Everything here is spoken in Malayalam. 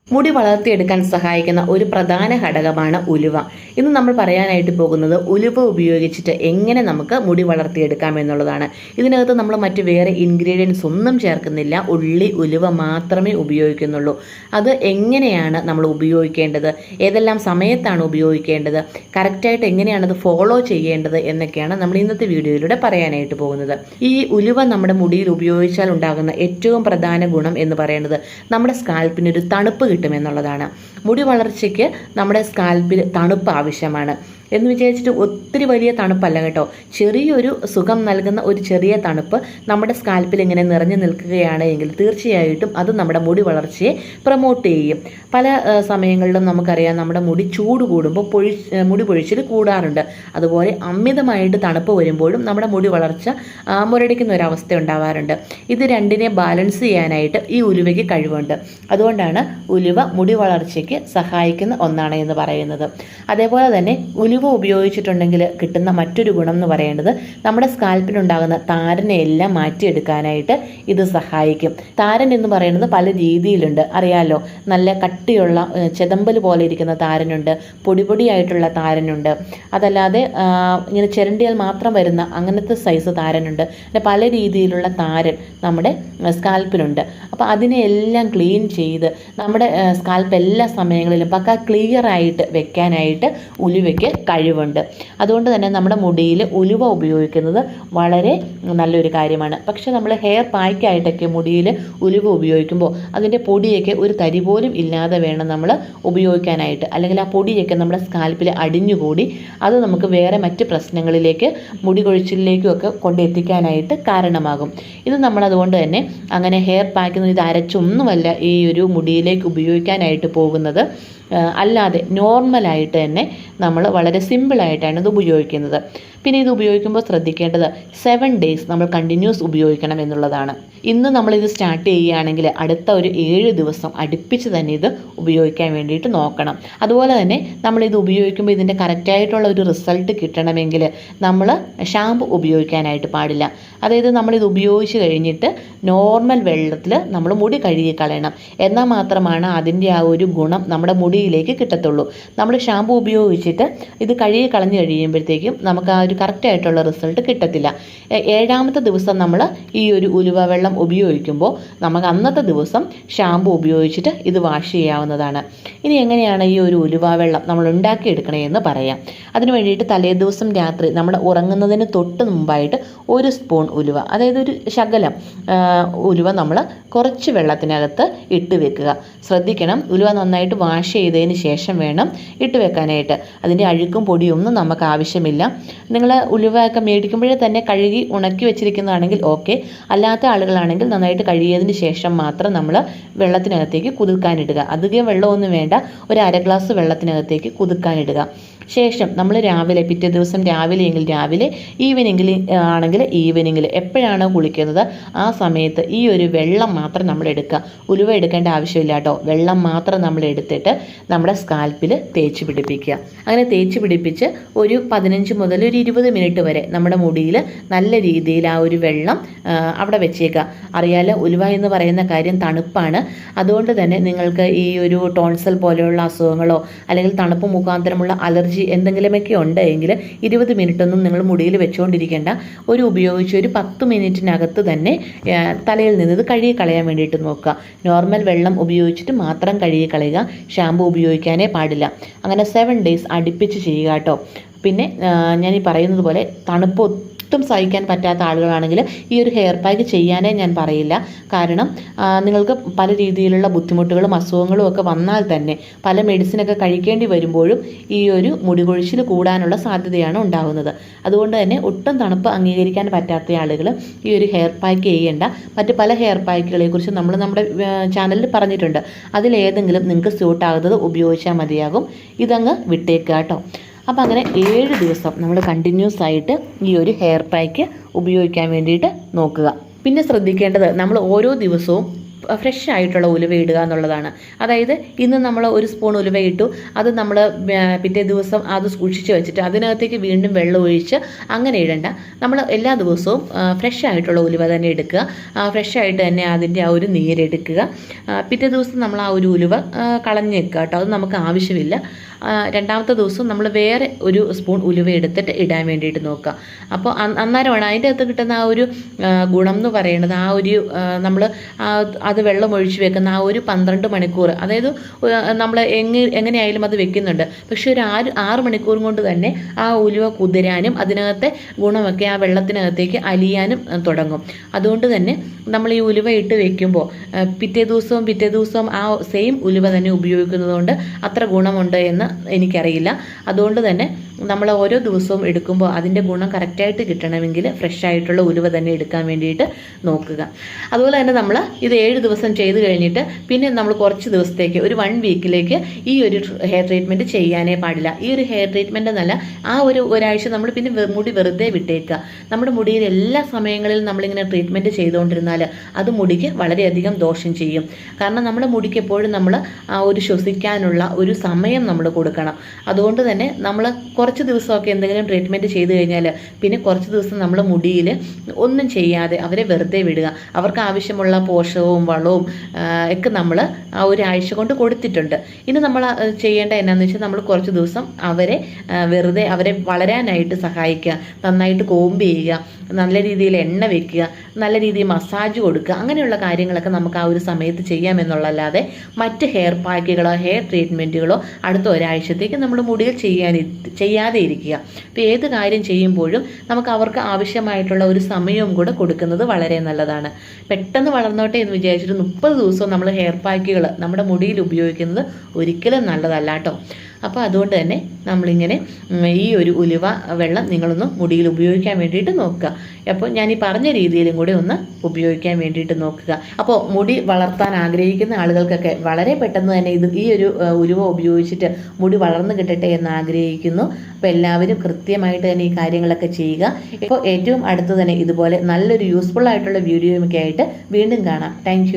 മുടി വളർത്തിയെടുക്കാൻ സഹായിക്കുന്ന ഒരു പ്രധാന ഘടകമാണ് ഉലുവ. ഇന്ന് നമ്മൾ പറയാനായിട്ട് പോകുന്നത് ഉലുവ ഉപയോഗിച്ചിട്ട് എങ്ങനെ നമുക്ക് മുടി വളർത്തിയെടുക്കാം എന്നുള്ളതാണ്. ഇതിനകത്ത് നമ്മൾ മറ്റ് വേറെ ഇൻഗ്രീഡിയൻസ് ഒന്നും ചേർക്കുന്നില്ല. ഉള്ളി, ഉലുവ മാത്രമേ ഉപയോഗിക്കുന്നുള്ളൂ. അത് എങ്ങനെയാണ് നമ്മൾ ഉപയോഗിക്കേണ്ടത്, ഏതെല്ലാം സമയത്താണ് ഉപയോഗിക്കേണ്ടത്, കറക്റ്റായിട്ട് എങ്ങനെയാണ് അത് ഫോളോ ചെയ്യേണ്ടത് എന്നൊക്കെയാണ് നമ്മൾ ഇന്നത്തെ വീഡിയോയിലൂടെ പറയാനായിട്ട് പോകുന്നത്. ഈ ഉലുവ നമ്മുടെ മുടിയിൽ ഉപയോഗിച്ചാൽ ഉണ്ടാകുന്ന ഏറ്റവും പ്രധാന ഗുണം എന്ന് പറയുന്നത് നമ്മുടെ സ്കാൽപ്പിനൊരു തണുപ്പ് കിട്ടുമെന്നുള്ളതാണ്. മുടി വളർച്ചയ്ക്ക് നമ്മുടെ സ്കാൽപ്പിൽ തണുപ്പ് ആവശ്യമാണ്. എന്ന് വിചാരിച്ചിട്ട് ഒത്തിരി വലിയ തണുപ്പല്ല കേട്ടോ, ചെറിയൊരു സുഖം നൽകുന്ന ഒരു ചെറിയ തണുപ്പ് നമ്മുടെ സ്കാൽപ്പിൽ ഇങ്ങനെ നിറഞ്ഞു നിൽക്കുകയാണ് എങ്കിൽ തീർച്ചയായിട്ടും അത് നമ്മുടെ മുടി വളർച്ചയെ പ്രൊമോട്ട് ചെയ്യും. പല സമയങ്ങളിലും നമുക്കറിയാം നമ്മുടെ മുടി ചൂട് കൂടുമ്പോൾ മുടി പൊഴിച്ചിൽ കൂടാറുണ്ട്. അതുപോലെ അമിതമായിട്ട് തണുപ്പ് വരുമ്പോഴും നമ്മുടെ മുടി വളർച്ച മുരടിക്കുന്ന ഒരവസ്ഥ ഉണ്ടാവാറുണ്ട്. ഇത് രണ്ടിനെ ബാലൻസ് ചെയ്യാനായിട്ട് ഈ ഉലുവയ്ക്ക് കഴിവുണ്ട്. അതുകൊണ്ടാണ് ഉലുവ മുടി വളർച്ചയ്ക്ക് സഹായിക്കുന്ന ഒന്നാണ് എന്ന് പറയുന്നത്. അതേപോലെ തന്നെ ഉലുവ ഉപയോഗിച്ചിട്ടുണ്ടെങ്കിൽ കിട്ടുന്ന മറ്റൊരു ഗുണം എന്ന് പറയുന്നത് നമ്മുടെ സ്കാൽപ്പിനുണ്ടാകുന്ന താരനെ എല്ലാം മാറ്റിയെടുക്കാനായിട്ട് ഇത് സഹായിക്കും. താരൻ എന്ന് പറയുന്നത് പല രീതിയിലുണ്ട്, അറിയാലോ. നല്ല കട്ടിയുള്ള ചെതമ്പൽ പോലെ ഇരിക്കുന്ന താരനുണ്ട്, പൊടിപൊടിയായിട്ടുള്ള താരനുണ്ട്, അതല്ലാതെ ഇങ്ങനെ ചിരണ്ടിയാൽ മാത്രം വരുന്ന അങ്ങനത്തെ സൈസ് താരനുണ്ട്. പല രീതിയിലുള്ള താരൻ നമ്മുടെ സ്കാൽപ്പിലുണ്ട്. അപ്പോൾ അതിനെല്ലാം ക്ലീൻ ചെയ്ത് നമ്മുടെ സ്കാൽപ്പ് എല്ലാ സമയങ്ങളിലും പക്ക ക്ലിയർ ആയിട്ട് വെക്കാനായിട്ട് ഉലുവയ്ക്ക് കഴിവുണ്ട്. അതുകൊണ്ട് തന്നെ നമ്മുടെ മുടിയിൽ ഉലുവ ഉപയോഗിക്കുന്നത് വളരെ നല്ലൊരു കാര്യമാണ്. പക്ഷെ നമ്മൾ ഹെയർ പായ്ക്കായിട്ടൊക്കെ മുടിയിൽ ഉലുവ ഉപയോഗിക്കുമ്പോൾ അതിൻ്റെ പൊടിയൊക്കെ ഒരു തരി പോലും ഇല്ലാതെ വേണം നമ്മൾ ഉപയോഗിക്കാനായിട്ട്. അല്ലെങ്കിൽ ആ പൊടിയൊക്കെ നമ്മുടെ സ്കാൽപ്പിൽ അടിഞ്ഞുകൂടി അത് നമുക്ക് വേറെ മറ്റ് പ്രശ്നങ്ങളിലേക്ക്, മുടി കൊഴിച്ചിലിലേക്കും ഒക്കെ കൊണ്ടെത്തിക്കാനായിട്ട് കാരണമാകും. ഇത് നമ്മളതുകൊണ്ട് തന്നെ അങ്ങനെ ഹെയർ പാക്ക് ഇത് അരച്ചൊന്നുമല്ല ഈ ഒരു മുടിയിലേക്ക് ഉപയോഗിക്കാനായിട്ട് പോകുന്നത്. അല്ലാതെ നോർമലായിട്ട് തന്നെ നമ്മൾ വളരെ സിമ്പിളായിട്ടാണ് ഇത് ഉപയോഗിക്കുന്നത്. പിന്നെ ഇത് ഉപയോഗിക്കുമ്പോൾ ശ്രദ്ധിക്കേണ്ടത് 7 ഡേയ്സ് നമ്മൾ കണ്ടിന്യൂസ് ഉപയോഗിക്കണം എന്നുള്ളതാണ്. ഇന്ന് നമ്മളിത് സ്റ്റാർട്ട് ചെയ്യുകയാണെങ്കിൽ അടുത്ത ഒരു 7 ദിവസം അടുപ്പിച്ച് തന്നെ ഇത് ഉപയോഗിക്കാൻ വേണ്ടിയിട്ട് നോക്കണം. അതുപോലെ തന്നെ നമ്മളിത് ഉപയോഗിക്കുമ്പോൾ ഇതിൻ്റെ കറക്റ്റായിട്ടുള്ള ഒരു റിസൾട്ട് കിട്ടണമെങ്കിൽ നമ്മൾ ഷാമ്പു ഉപയോഗിക്കാനായിട്ട് പാടില്ല. അതായത് നമ്മളിത് ഉപയോഗിച്ച് കഴിഞ്ഞിട്ട് നോർമൽ വെള്ളത്തിൽ നമ്മൾ മുടി കഴുകി കളയണം. എന്നാൽ മാത്രമാണ് അതിൻ്റെ ആ ഒരു ഗുണം നമ്മുടെ മുടിയിലേക്ക് കിട്ടത്തുള്ളൂ. നമ്മൾ ഷാമ്പു ഉപയോഗിച്ചിട്ട് ഇത് കഴുകി കളഞ്ഞു കഴിയുമ്പോഴത്തേക്കും നമുക്ക് ആ ഒരു കറക്റ്റായിട്ടുള്ള റിസൾട്ട് കിട്ടത്തില്ല. 7ാമത്തെ ദിവസം നമ്മൾ ഈ ഒരു ഉലുവ വെള്ളം ഉപയോഗിക്കുമ്പോൾ നമുക്ക് അന്നത്തെ ദിവസം ഷാമ്പു ഉപയോഗിച്ചിട്ട് ഇത് വാഷ് ചെയ്യാവുന്നതാണ്. ഇനി എങ്ങനെയാണ് ഈ ഒരു ഉലുവ വെള്ളം നമ്മൾ ഉണ്ടാക്കിയെടുക്കണമെന്ന് പറയാം. അതിന് വേണ്ടിയിട്ട് തലേദിവസം രാത്രി നമ്മൾ ഉറങ്ങുന്നതിന് തൊട്ട് മുമ്പായിട്ട് 1 സ്പൂൺ ഉലുവ, അതായത് ഒരു ശകലം ഉലുവ നമ്മൾ കുറച്ച് വെള്ളത്തിനകത്ത് ഇട്ട് വെക്കുക. ശ്രദ്ധിക്കണം, ഉലുവ നന്നായിട്ട് വാഷ് ചെയ്തതിന് ശേഷം വേണം ഇട്ട് വെക്കാനായിട്ട്. അതിൻ്റെ അഴുക്കും പൊടിയൊന്നും നമുക്ക് ആവശ്യമില്ല. നിങ്ങൾ ഉലുവയൊക്കെ മേടിക്കുമ്പോഴേ തന്നെ കഴുകി ഉണക്കി വെച്ചിരിക്കുന്നതാണെങ്കിൽ ഓക്കെ. അല്ലാത്ത ആളുകളാണെങ്കിൽ നന്നായിട്ട് കഴുകിയതിന് ശേഷം മാത്രം നമ്മൾ വെള്ളത്തിനകത്തേക്ക് കുതിർക്കാനിടുക. അധികം വെള്ളമൊന്നും വേണ്ട, ഒരു 1/2 ഗ്ലാസ് വെള്ളത്തിനകത്തേക്ക് കുതിർക്കാനിടുക. ശേഷം നമ്മൾ രാവിലെ, പിറ്റേ ദിവസം രാവിലെ എങ്കിൽ രാവിലെ, ഈവനിങ്ങിൽ ആണെങ്കിൽ ഈവനിങ്ങിൽ, എപ്പോഴാണോ കുളിക്കുന്നത് ആ സമയത്ത് ഈ ഒരു വെള്ളം മാത്രം നമ്മൾ എടുക്കുക. ഉലുവ എടുക്കേണ്ട ആവശ്യമില്ല കേട്ടോ. വെള്ളം മാത്രം നമ്മൾ എടുത്തിട്ട് നമ്മുടെ സ്കാൽപ്പിൽ തേച്ച് പിടിപ്പിക്കുക. അങ്ങനെ തേച്ച് പിടിപ്പിച്ച് ഒരു 15 മുതൽ ഒരു 20 മിനിറ്റ് വരെ നമ്മുടെ മുടിയിൽ നല്ല രീതിയിൽ ആ ഒരു വെള്ളം അവിടെ വെച്ചേക്കുക. അറിയാലോ, ഉലുവ എന്ന് പറയുന്ന കാര്യം തണുപ്പാണ്. അതുകൊണ്ട് തന്നെ നിങ്ങൾക്ക് ഈ ഒരു ടോൺസൽ പോലെയുള്ള അസുഖങ്ങളോ അല്ലെങ്കിൽ തണുപ്പ് മുഖാന്തരമുള്ള അലർജി എന്തെങ്കിലുമൊക്കെ ഉണ്ടെങ്കിൽ 20 മിനിറ്റൊന്നും നിങ്ങൾ മുടിയിൽ വെച്ചുകൊണ്ടിരിക്കേണ്ട. ഉപയോഗിച്ച് ഒരു 10 മിനിറ്റിനകത്ത് തന്നെ തലയിൽ നിന്ന് ഇത് കഴുകി കളയാൻ വേണ്ടിയിട്ട് നോക്കുക. നോർമൽ വെള്ളം ഉപയോഗിച്ചിട്ട് മാത്രം കഴുകി കളയുക. ഷാമ്പു ഉപയോഗിക്കാനേ പാടില്ല. അങ്ങനെ 7 ഡേയ്സ് അടുപ്പിച്ച് ചെയ്യുക കേട്ടോ. പിന്നെ ഞാൻ ഈ പറയുന്നത് പോലെ തണുപ്പ് ഒട്ടും സഹിക്കാൻ പറ്റാത്ത ആളുകളാണെങ്കിൽ ഈ ഒരു ഹെയർ പാക്ക് ചെയ്യാനേ ഞാൻ പറയില്ല. കാരണം നിങ്ങൾക്ക് പല രീതിയിലുള്ള ബുദ്ധിമുട്ടുകളും അസുഖങ്ങളും ഒക്കെ വന്നാൽ തന്നെ പല മെഡിസിനൊക്കെ കഴിക്കേണ്ടി വരുമ്പോഴും ഈ ഒരു മുടി കൊഴിച്ചിൽ കൂടാനുള്ള സാധ്യതയാണ് ഉണ്ടാകുന്നത്. അതുകൊണ്ട് തന്നെ ഒട്ടും തണുപ്പ് അംഗീകരിക്കാൻ പറ്റാത്ത ആളുകൾ ഈ ഒരു ഹെയർ പാക്ക് ചെയ്യേണ്ട. മറ്റ് പല ഹെയർ പാക്കുകളെ കുറിച്ച് നമ്മൾ നമ്മുടെ ചാനലിൽ പറഞ്ഞിട്ടുണ്ട്. അതിലേതെങ്കിലും നിങ്ങൾക്ക് സ്യൂട്ടാകുന്നത് ഉപയോഗിച്ചാൽ മതിയാകും. ഇതങ്ങ് വിട്ടേക്കുക കേട്ടോ. അപ്പോൾ അങ്ങനെ 7 ദിവസം നമ്മൾ കണ്ടിന്യൂസ് ആയിട്ട് ഈ ഒരു ഹെയർ പാക്ക് ഉപയോഗിക്കാൻ വേണ്ടിയിട്ട് നോക്കുക. പിന്നെ ശ്രദ്ധിക്കേണ്ടത്, നമ്മൾ ഓരോ ദിവസവും ഫ്രഷ് ആയിട്ടുള്ള ഉലുവ ഇടുക എന്നുള്ളതാണ്. അതായത് ഇന്ന് നമ്മൾ ഒരു സ്പൂൺ ഉലുവ ഇട്ടു, അത് നമ്മൾ പിറ്റേ ദിവസം അത് സൂക്ഷിച്ച് വെച്ചിട്ട് അതിനകത്തേക്ക് വീണ്ടും വെള്ളം ഒഴിച്ച് അങ്ങനെ ഇടണ്ട. നമ്മൾ എല്ലാ ദിവസവും ഫ്രഷ് ആയിട്ടുള്ള ഉലുവ തന്നെ എടുക്കുക. ഫ്രഷ് ആയിട്ട് തന്നെ അതിൻ്റെ ആ ഒരു നീരെടുക്കുക. പിറ്റേ ദിവസം നമ്മൾ ആ ഒരു ഉലുവ കളഞ്ഞ് വെക്കുക കേട്ടോ, അത് നമുക്ക് ആവശ്യമില്ല. രണ്ടാമത്തെ ദിവസം നമ്മൾ വേറെ ഒരു സ്പൂൺ ഉലുവ എടുത്തിട്ട് ഇടാൻ വേണ്ടിയിട്ട് നോക്കുക. അപ്പോൾ അന്നേരമാണ് അതിൻ്റെ അകത്ത് കിട്ടുന്ന ആ ഒരു ഗുണം എന്ന് പറയുന്നത്, ആ ഒരു നമ്മൾ അത് വെള്ളം ഒഴിച്ച് വെക്കുന്ന ആ ഒരു 12 മണിക്കൂർ, അതായത് നമ്മൾ എങ്ങനെയായാലും അത് വെക്കുന്നുണ്ട്. പക്ഷെ ഒരു 6 മണിക്കൂർ കൊണ്ട് തന്നെ ആ ഉലുവ കുതിരാനും അതിനകത്തെ ഗുണമൊക്കെ ആ വെള്ളത്തിനകത്തേക്ക് അലിയാനും തുടങ്ങും. അതുകൊണ്ട് തന്നെ നമ്മൾ ഈ ഉലുവ ഇട്ട് വെക്കുമ്പോൾ പിറ്റേ ദിവസവും ആ സെയിം ഉലുവ തന്നെ ഉപയോഗിക്കുന്നത് കൊണ്ട് അത്ര ഗുണമുണ്ട് എന്ന് എനിക്കറിയില്ല. അതുകൊണ്ട് തന്നെ നമ്മൾ ഓരോ ദിവസവും എടുക്കുമ്പോൾ അതിൻ്റെ ഗുണം കറക്റ്റായിട്ട് കിട്ടണമെങ്കിൽ ഫ്രഷ് ആയിട്ടുള്ള ഉലുവ തന്നെ എടുക്കാൻ വേണ്ടിയിട്ട് നോക്കുക. അതുപോലെ തന്നെ നമ്മൾ ഇത് 7 ദിവസം ചെയ്ത് കഴിഞ്ഞിട്ട് പിന്നെ നമ്മൾ കുറച്ച് ദിവസത്തേക്ക് ഒരു 1 വീക്കിലേക്ക് ഈ ഒരു ഹെയർ ട്രീറ്റ്മെൻറ്റ് ചെയ്യാനേ പാടില്ല. ഈ ഒരു ഹെയർ ട്രീറ്റ്മെൻറ്റ് എന്നല്ല, ആ ഒരാഴ്ച നമ്മൾ പിന്നെ മുടി വെറുതെ വിട്ടേക്കുക. നമ്മുടെ മുടിയിൽ എല്ലാ സമയങ്ങളിലും നമ്മളിങ്ങനെ ട്രീറ്റ്മെൻറ്റ് ചെയ്തുകൊണ്ടിരുന്നാൽ അത് മുടിക്ക് വളരെയധികം ദോഷം ചെയ്യും. കാരണം നമ്മുടെ മുടിക്ക് എപ്പോഴും നമ്മൾ ആ ഒരു ശ്വസിക്കാനുള്ള ഒരു സമയം നമ്മൾ കൊടുക്കണം. അതുകൊണ്ട് തന്നെ നമ്മൾ കുറച്ച് ദിവസമൊക്കെ എന്തെങ്കിലും ട്രീറ്റ്മെൻറ്റ് ചെയ്ത് കഴിഞ്ഞാൽ പിന്നെ കുറച്ച് ദിവസം നമ്മൾ മുടിയിൽ ഒന്നും ചെയ്യാതെ അവരെ വെറുതെ വിടുക. അവർക്ക് ആവശ്യമുള്ള പോഷകവും വളവും ഒക്കെ നമ്മൾ ആ ഒരാഴ്ച കൊണ്ട് കൊടുത്തിട്ടുണ്ട്. ഇനി നമ്മൾ ചെയ്യേണ്ട എന്നാന്ന് വെച്ചാൽ നമ്മൾ കുറച്ച് ദിവസം അവരെ വളരാനായിട്ട് സഹായിക്കുക, നന്നായിട്ട് കോമ്പ് ചെയ്യുക, നല്ല രീതിയിൽ എണ്ണ വെക്കുക, നല്ല രീതിയിൽ മസാജ് കൊടുക്കുക, അങ്ങനെയുള്ള കാര്യങ്ങളൊക്കെ നമുക്ക് ആ ഒരു സമയത്ത് ചെയ്യാമെന്നുള്ളല്ലാതെ മറ്റ് ഹെയർ പാക്കുകളോ ഹെയർ ട്രീറ്റ്മെൻറ്റുകളോ അടുത്ത ഒരാഴ്ചത്തേക്ക് നമ്മൾ മുടിയിൽ ചെയ്യാതെ ഇരിക്കുക. ഇപ്പോൾ ഏത് കാര്യം ചെയ്യുമ്പോഴും നമുക്ക് അവർക്ക് ആവശ്യമായിട്ടുള്ള ഒരു സമയവും കൂടെ കൊടുക്കുന്നത് വളരെ നല്ലതാണ്. പെട്ടെന്ന് വളർന്നോട്ടെ എന്ന് വിചാരിച്ചിട്ട് 30 ദിവസവും നമ്മൾ ഹെയർ പാക്കുകൾ നമ്മുടെ മുടിയിൽ ഉപയോഗിക്കുന്നത് ഒരിക്കലും നല്ലതല്ല കേട്ടോ. അപ്പോൾ അതുകൊണ്ട് തന്നെ നമ്മളിങ്ങനെ ഈ ഒരു ഉലുവ വെള്ളം നിങ്ങളൊന്ന് മുടിയിൽ ഉപയോഗിക്കാൻ വേണ്ടിയിട്ട് നോക്കുക. അപ്പോൾ ഞാൻ ഈ പറഞ്ഞ രീതിയിലും കൂടി ഒന്ന് ഉപയോഗിക്കാൻ വേണ്ടിയിട്ട് നോക്കുക. അപ്പോൾ മുടി വളർത്താൻ ആഗ്രഹിക്കുന്ന ആളുകൾക്കൊക്കെ വളരെ പെട്ടെന്ന് തന്നെ ഈ ഒരു ഉലുവ ഉപയോഗിച്ചിട്ട് മുടി വളർന്നു കിട്ടട്ടെ എന്ന് ആഗ്രഹിക്കുന്നു. അപ്പോൾ എല്ലാവരും കൃത്യമായിട്ട് തന്നെ ഈ കാര്യങ്ങളൊക്കെ ചെയ്യുക. ഇപ്പോൾ ഏറ്റവും അടുത്ത് തന്നെ ഇതുപോലെ നല്ലൊരു യൂസ്ഫുൾ ആയിട്ടുള്ള വീഡിയോയൊക്കെ ആയിട്ട് വീണ്ടും കാണാം. താങ്ക്